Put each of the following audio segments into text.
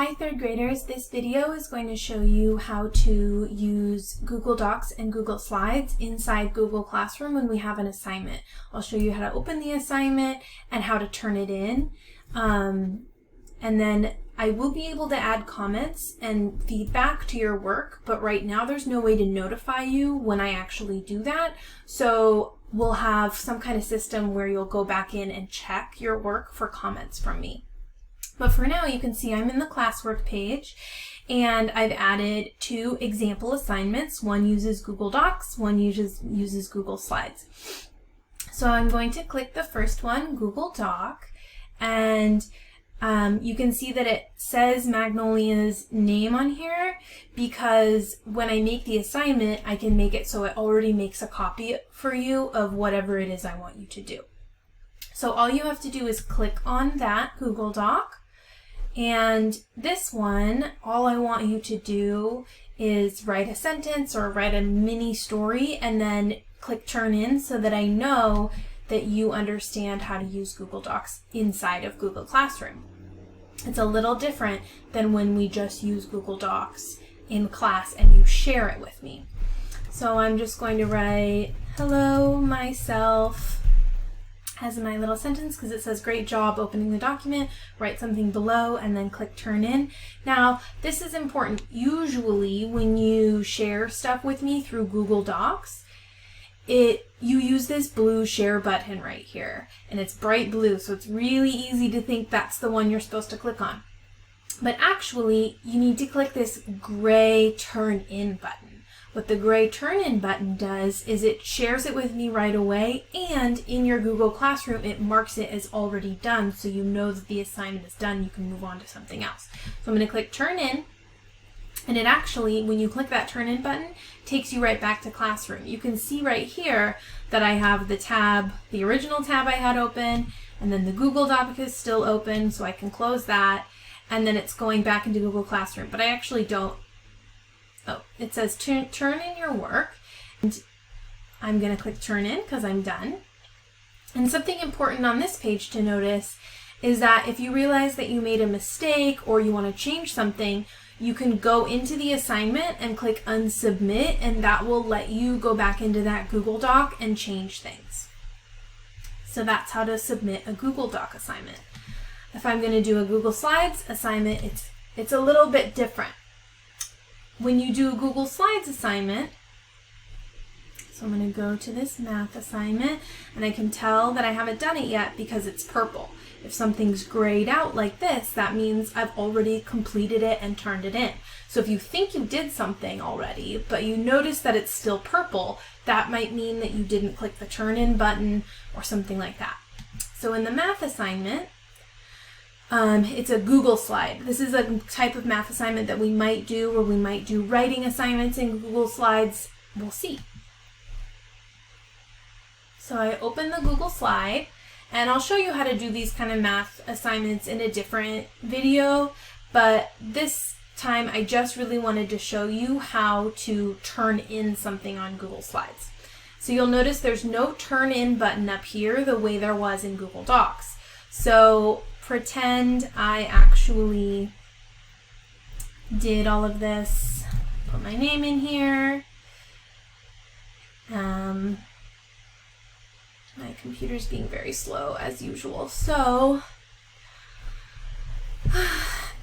Hi third graders, this video is going to show you how to use Google Docs and Google Slides inside Google Classroom when we have an assignment. I'll show you how to open the assignment and how to turn it in. And then I will be able to add comments and feedback to your work, but right now there's no way to notify you when I actually do that. So we'll have some kind of system where you'll go back in and check your work for comments from me. But for now, you can see I'm in the classwork page, and I've added 2 example assignments. One uses Google Docs, one uses Google Slides. So I'm going to click the first one, Google Doc, and you can see that it says Magnolia's name on here because when I make the assignment, I can make it so it already makes a copy for you of whatever it is I want you to do. So all you have to do is click on that Google Doc. And this one, all I want you to do is write a sentence or write a mini story and then click turn in so that I know that you understand how to use Google Docs inside of Google Classroom. It's a little different than when we just use Google Docs in class and you share it with me. So I'm just going to write, hello, myself, as my little sentence because it says great job opening the document, write something below and then click turn in. Now this is important. Usually when you share stuff with me through Google Docs, you use this blue share button right here and it's bright blue, so it's really easy to think that's the one you're supposed to click on. But actually you need to click this gray turn in button. What the gray turn in button does is it shares it with me right away, and in your Google Classroom it marks it as already done so you know that the assignment is done. You can move on to something else. So I'm going to click turn in, and it actually, when you click that turn in button, takes you right back to Classroom. You can see right here that I have the tab, the original tab I had open, and then the Google Doc is still open, so I can close that, and then it's going back into Google Classroom. But I actually don't. Oh, it says turn in your work, and I'm going to click turn in because I'm done. And something important on this page to notice is that if you realize that you made a mistake or you want to change something, you can go into the assignment and click unsubmit, and that will let you go back into that Google Doc and change things. So that's how to submit a Google Doc assignment. If I'm going to do a Google Slides assignment, it's a little bit different. When you do a Google Slides assignment, so I'm going to go to this math assignment, and I can tell that I haven't done it yet because it's purple. If something's grayed out like this, that means I've already completed it and turned it in. So if you think you did something already, but you notice that it's still purple, that might mean that you didn't click the turn in button or something like that. So in the math assignment, it's a Google Slide. This is a type of math assignment that we might do, or we might do writing assignments in Google Slides. We'll see. So I open the Google Slide, and I'll show you how to do these kind of math assignments in a different video, but this time I just really wanted to show you how to turn in something on Google Slides. So you'll notice there's no turn in button up here the way there was in Google Docs. So pretend I actually did all of this, put my name in here. My computer's being very slow as usual. So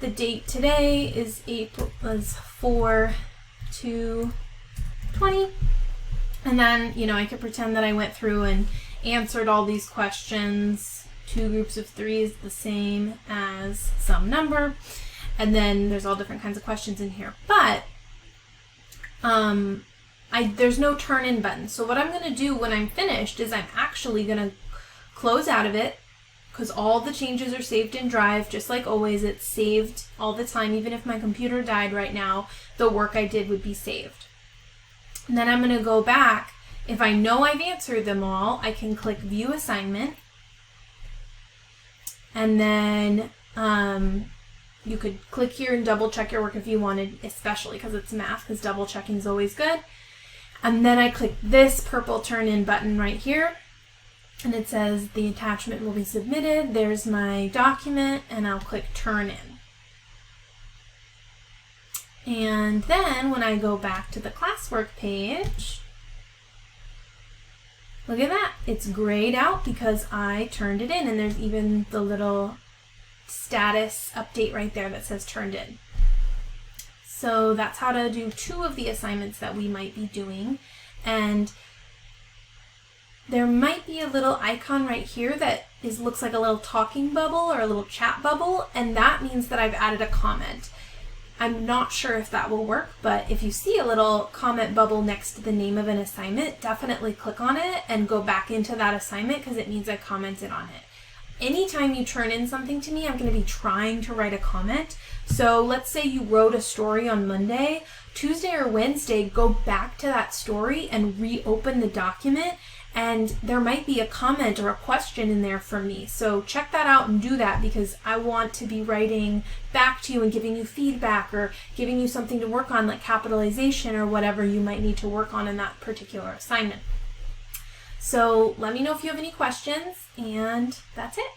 the date today is April 4/2/20, and then I could pretend that I went through and answered all these questions. 2 groups of 3 is the same as some number, and then there's all different kinds of questions in here, but there's no turn in button. So what I'm going to do when I'm finished is I'm actually going to close out of it, because all the changes are saved in Drive. Just like always, it's saved all the time. Even if my computer died right now, the work I did would be saved. And then I'm going to go back. If I know I've answered them all, I can click View Assignment. And then you could click here and double check your work if you wanted, especially because it's math, because double checking is always good. And then I click this purple turn in button right here, and it says the attachment will be submitted. There's my document, and I'll click turn in. And then when I go back to the classwork page, look at that. It's grayed out because I turned it in, and there's even the little status update right there that says turned in. So that's how to do 2 of the assignments that we might be doing. And there might be a little icon right here that looks like a little talking bubble or a little chat bubble, and that means that I've added a comment. I'm not sure if that will work, but if you see a little comment bubble next to the name of an assignment, definitely click on it and go back into that assignment because it means I commented on it. Anytime you turn in something to me, I'm going to be trying to write a comment. So let's say you wrote a story on Monday, Tuesday or Wednesday, go back to that story and reopen the document, and there might be a comment or a question in there from me. So check that out and do that, because I want to be writing back to you and giving you feedback or giving you something to work on, like capitalization or whatever you might need to work on in that particular assignment. So let me know if you have any questions, and that's it.